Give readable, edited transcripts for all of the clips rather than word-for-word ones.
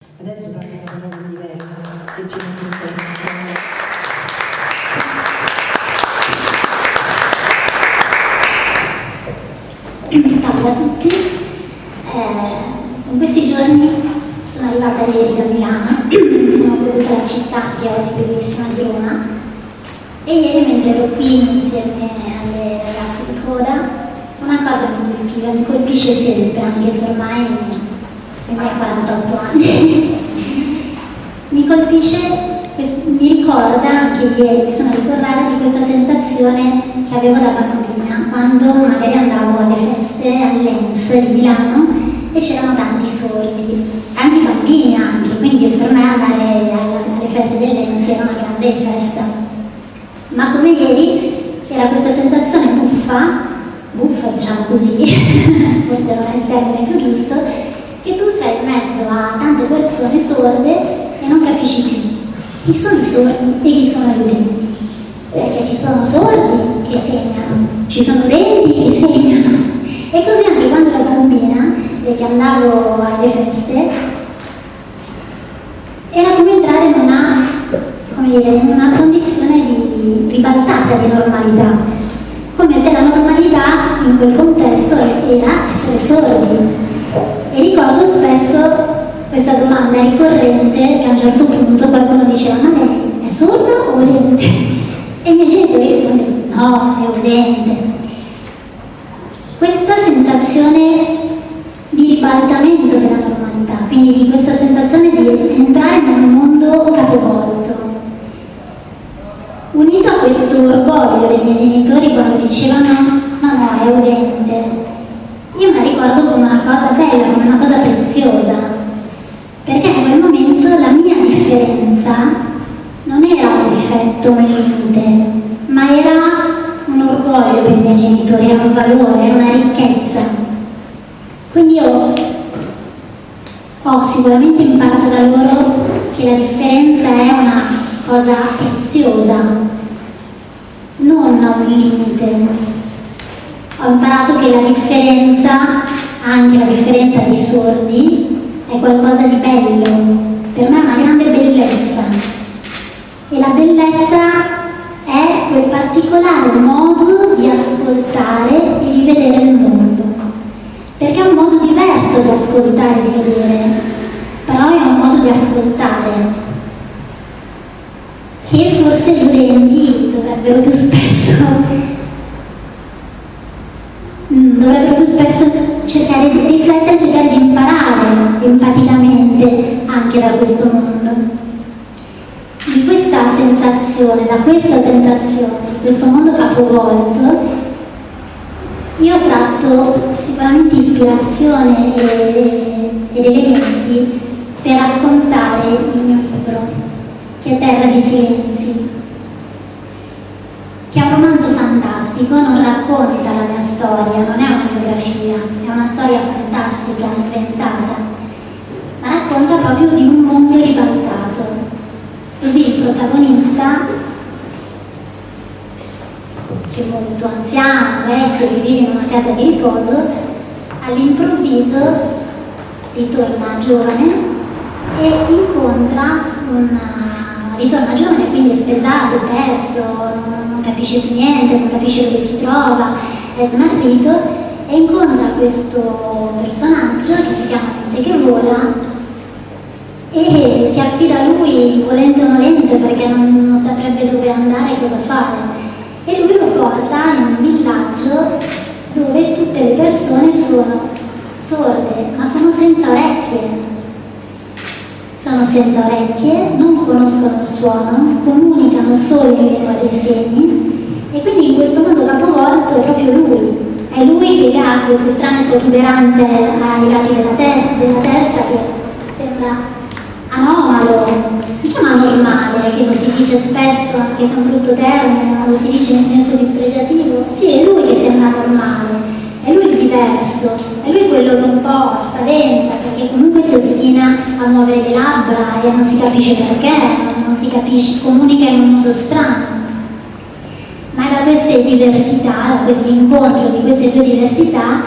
Adesso passiamo a un nuovo livello che ci Salve a tutti, in questi giorni sono arrivata ieri da Milano, sono venuta alla città che è oggi bellissima di Roma, e ieri mentre ero qui insieme alle ragazze di coda una cosa mi colpisce sempre, anche se ormai ho 48 anni. Mi colpisce, mi ricorda anche ieri, mi sono ricordata di questa sensazione che avevo da bambina, quando magari andavo alle feste all'Ens di Milano e c'erano tanti sordi, tanti bambini anche, quindi per me andare alle feste dell'Ens era una grande festa. Ma come ieri era questa sensazione buffa diciamo così, forse non è il termine più giusto, che tu sei in mezzo a tante persone sorde e non capisci più chi sono i sordi e chi sono gli udenti, perché ci sono sordi che segnano, ci sono udenti che segnano, e così anche quando ero bambina e che andavo alle feste era come entrare in una condizione di ribaltata di normalità, come se la normalità in quel contesto era essere sordi. E ricordo spesso questa domanda ricorrente che a un certo punto qualcuno diceva: ma lei è sorda o udente? E i miei genitori rispondevano: no, è udente. Questa sensazione di ribaltamento della normalità, quindi di questa sensazione di entrare in un mondo capovolto, unito a questo orgoglio dei miei genitori quando dicevano: no, è udente, io me la ricordo come una cosa bella, come una cosa preziosa, perché in quel momento la mia differenza non era un difetto, un limite, ma era un orgoglio per i miei genitori, era un valore, era una ricchezza. Quindi io ho sicuramente imparato da loro che la differenza è una cosa preziosa, non un limite. Ho imparato che la differenza, anche la differenza dei sordi, è qualcosa di bello, per me è una grande bellezza, e la bellezza è quel particolare modo di ascoltare e di vedere il mondo, perché è un modo diverso di ascoltare e di vedere, però è un modo di ascoltare che forse gli udenti dovrebbero più spesso cercare di riflettere, cercare di imparare empaticamente anche da questo mondo. Di questa sensazione, di questo mondo capovolto, io tratto sicuramente ispirazione ed elementi per raccontare il mio libro, che è Terra di Silenzi, che è un romanzo fantastico, non racconta la mia storia, non è una biografia, è una storia fantastica, inventata, ma racconta proprio di un mondo ribaltato. Così il protagonista, che è molto anziano, vecchio, che vive in una casa di riposo, all'improvviso ritorna giovane e ritorna giovane, quindi è spesato, perso, non capisce più niente, non capisce dove si trova, è smarrito, e incontra questo personaggio che si chiama Ponte che vola e si affida a lui volente o nolente, perché non saprebbe dove andare e cosa fare, e lui lo porta in un villaggio dove tutte le persone sono sorde, ma sono senza orecchie. Sono senza orecchie, non conoscono il suono, comunicano solo in lingua dei segni, e quindi in questo mondo capovolto è proprio lui. È lui che ha queste strane protuberanze ai lati della testa che sembra anomalo, diciamo anormale, che lo si dice spesso, anche se è un brutto termine, ma lo si dice in senso dispregiativo. Sì, è lui che sembra normale, è lui il diverso, è lui quello che un po' spaventa, perché comunque si ostina a muovere le labbra e non si capisce perché, non si capisce, comunica in un modo strano. Ma è da queste diversità, da questo incontro di queste due diversità,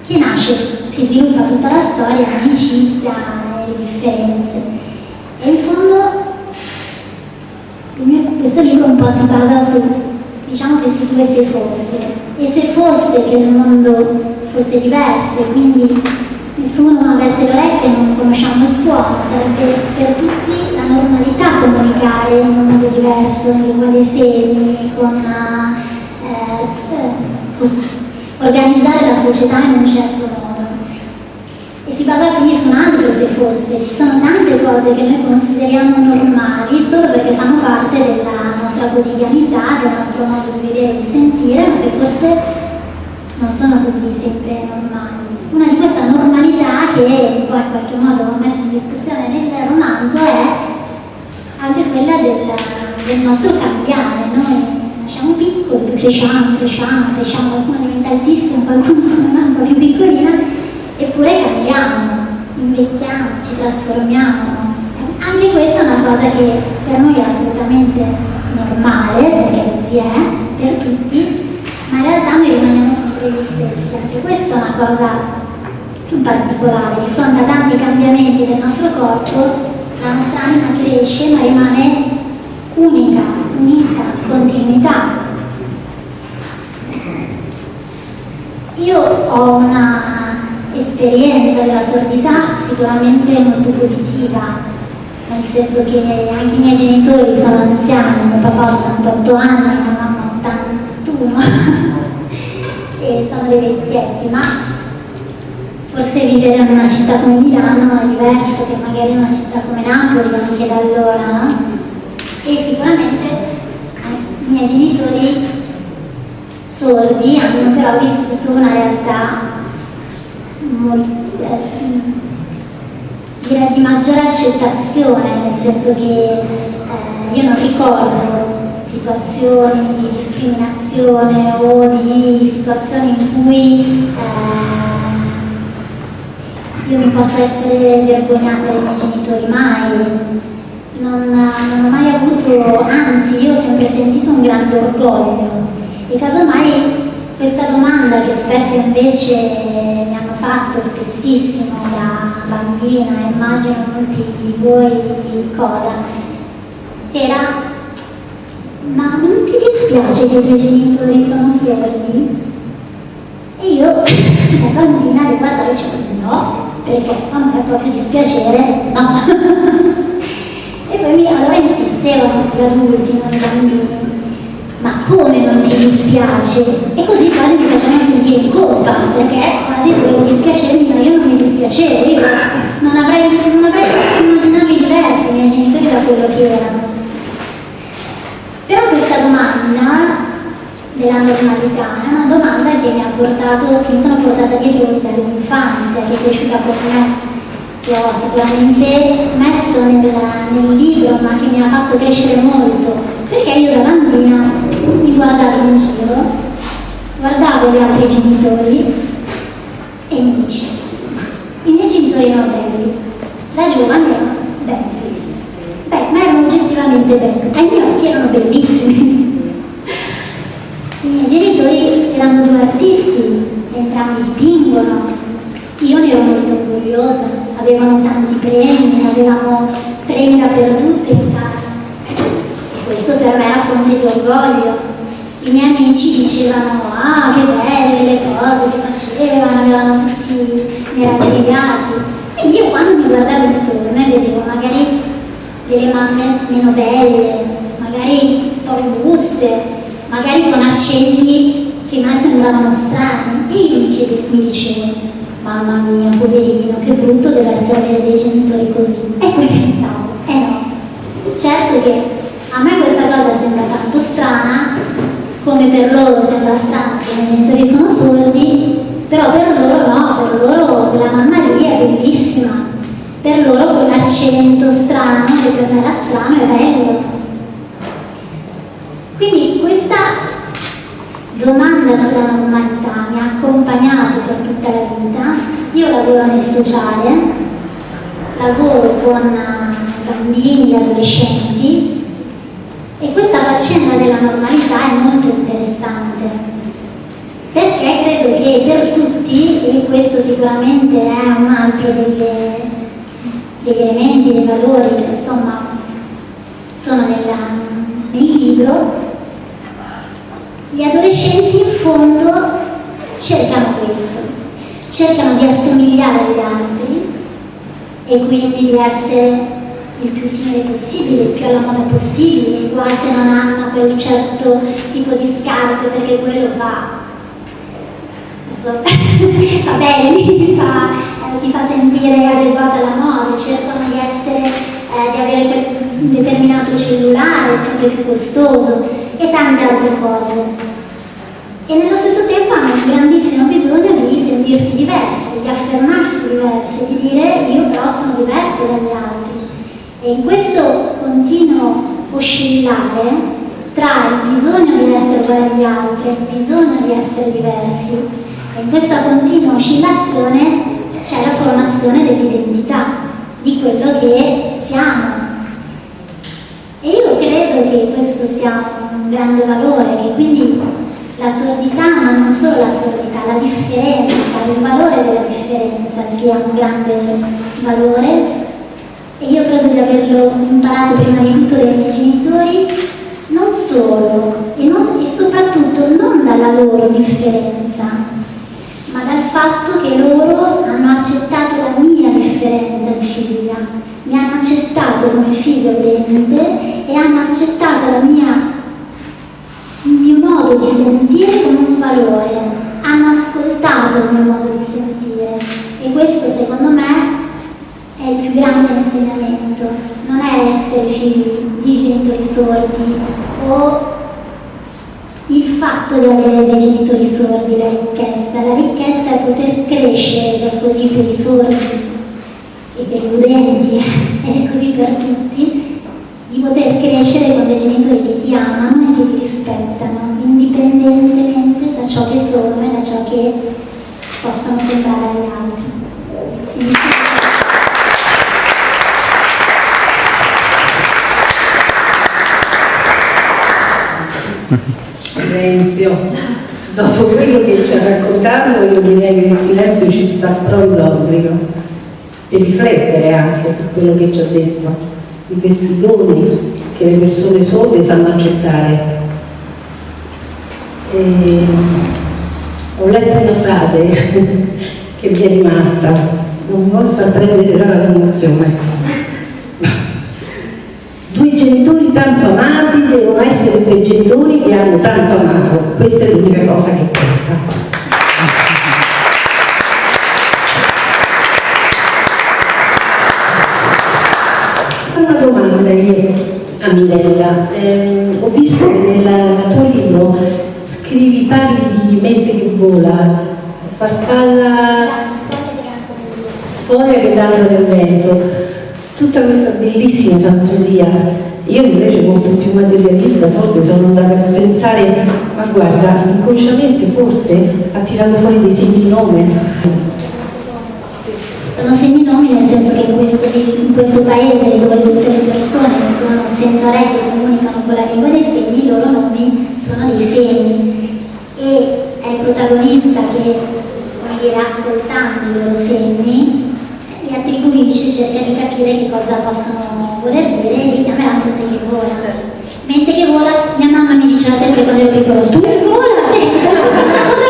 che nasce, si sviluppa tutta la storia, l'amicizia, differenze. E in fondo questo libro un po' si basa su, diciamo che si due se fosse, e se fosse che il mondo fosse diverso e quindi nessuno non avesse le orecchie e non conosciamo il suono, sarebbe per tutti la normalità comunicare in un modo diverso, in lingua dei segni, organizzare la società in un certo modo. E si basa quindi su un altro se fosse. Ci sono tante cose che noi consideriamo normali solo perché fanno parte della nostra quotidianità, del nostro modo di vedere e di sentire, ma che forse non sono così sempre normali. Una di questa normalità che poi in qualche modo ho messo in discussione nel romanzo è anche quella del nostro cambiare. Noi nasciamo piccoli, poi cresciamo, qualcuno diventa altissimo, qualcuno un po' più piccolina, eppure cambiamo, invecchiamo, ci trasformiamo. Anche questa è una cosa che per noi è assolutamente normale, perché così è, per tutti, ma in realtà noi rimaniamo sempre gli stessi. Anche questa è una cosa in particolare. Di fronte a tanti cambiamenti del nostro corpo, la nostra anima cresce ma rimane unica, unita, continuità. Io ho una esperienza della sordità sicuramente molto positiva, nel senso che anche i miei genitori sono anziani, mio papà ha 88 anni, mia mamma 81 e sono dei vecchietti, ma forse vivere in una città come Milano è diverso che magari in una città come Napoli anche da allora, no? E sicuramente i miei genitori sordi hanno però vissuto una realtà direi di maggiore accettazione, nel senso che io non ricordo situazioni di discriminazione o di situazioni in cui io mi posso essere vergognata dei miei genitori, mai. Non ho mai avuto, anzi io ho sempre sentito un grande orgoglio. E casomai questa domanda che spesso invece mi hanno fatto spessissimo da bambina, immagino molti di voi di coda, era: ma non ti dispiace che i tuoi genitori sono sordi? E io da bambina li guardavo e dicevo no, perché a me proprio dispiacere, no. E poi allora insistevano gli adulti, non i bambini. Ma come non ti dispiace? E così quasi mi facevano sentire in colpa, perché quasi dovevo dispiacermi, ma io non mi dispiacevo, io non avrei potuto immaginarli diversi i miei genitori da quello che erano. Però questa domanda della normalità è una domanda che mi sono portata dietro dall'infanzia, che è cresciuta con me, che ho sicuramente messo nel libro, ma che mi ha fatto crescere molto, perché io da bambina mi guardavo in giro, guardavo gli altri genitori e mi dicevo: i miei genitori erano belli, da giovane erano belli, ma erano oggettivamente belli, ai miei occhi erano bellissimi. I miei genitori erano due artisti, entrambi dipingono, io ne ero molto orgogliosa, avevano tanti premi, avevamo premi dappertutto in casa. Questo per me era fonte di orgoglio. I miei amici dicevano: ah, che belle le cose che facevano, erano tutti meravigliati. E io quando mi guardavo intorno e vedevo magari delle mamme meno belle, magari un po' robuste, magari con accenti che a me sembravano strani, e io mi dicevo: mamma mia, poverino, che brutto deve essere avere dei genitori così. E poi pensavo: no, certo che a me questa cosa sembra tanto strana, come per loro sembra strano che i miei genitori sono sordi, però per loro no, per loro quella mamma lì è bellissima, per loro quell'accento strano, che per me era strano, è bello. Quindi questa domanda sulla normalità mi ha accompagnato per tutta la vita. Io lavoro nel sociale, lavoro con bambini e adolescenti, e questa faccenda della normalità è molto interessante, perché credo che per tutti, e questo sicuramente è un altro degli elementi, dei valori che insomma sono nel libro, gli adolescenti in fondo cercano questo, cercano di assomigliare agli altri e quindi di essere il più simile possibile, il più alla moda possibile, quasi se non hanno quel certo tipo di scarpe perché quello fa bene, mi fa sentire adeguato alla moda, cercano di avere quel determinato cellulare sempre più costoso e tante altre cose. E nello stesso tempo hanno un grandissimo bisogno di sentirsi diversi, di affermarsi diversi, di dire io però sono diverso dagli altri. E in questo continuo oscillare tra il bisogno di essere uguali agli altri e il bisogno di essere diversi, e in questa continua oscillazione c'è la formazione dell'identità, di quello che siamo. E io credo che questo sia un grande valore, che quindi la sordità, ma non solo la sordità, la differenza, il valore della differenza sia un grande valore. E io credo di averlo imparato prima di tutto dai miei genitori, non solo e soprattutto non dalla loro differenza, ma dal fatto che loro hanno accettato la mia differenza di figlia, mi hanno accettato come figlio evidente e hanno accettato il mio modo di sentire come un valore, hanno ascoltato il mio modo di sentire, e questo secondo me è il più grande insegnamento, non è essere figli di genitori sordi o il fatto di avere dei genitori sordi, la ricchezza è poter crescere, ed è così per i sordi e per gli udenti ed è così per tutti, di poter crescere con dei genitori che ti amano e che ti rispettano, indipendentemente da ciò che sono e da ciò che possono sembrare agli altri. Quindi, silenzio. Dopo quello che ci ha raccontato, io direi che il silenzio ci sta proprio d'obbligo, e riflettere anche su quello che ci ha detto, di questi doni che le persone sorde sanno accettare. Ho letto una frase che mi è rimasta, non voglio far prendere la commozione. Due genitori tanto amati devono essere due genitori che hanno tanto amato, questa è l'unica cosa che conta. Una domanda io a Mirella, ho visto che nel tuo libro parli di mente che vola, farfalla, foglia che danza nel vento, tutta questa bellissima fantasia. Io invece molto più materialista, forse sono andata a pensare, ma guarda, inconsciamente forse ha tirato fuori dei segni di nome. sono segni nomi, nel senso che in questo paese dove tutte le persone sono senza orecchie e comunicano con la lingua dei segni, i loro nomi sono dei segni, e è il protagonista che, come dire, ascoltando i loro segni li attribuisce, cerca di capire che cosa possono voler dire e li chiamerà mente che vola. Mente che vola, mia mamma mi diceva sempre quando ero piccola, tu vola, senti, questa cosa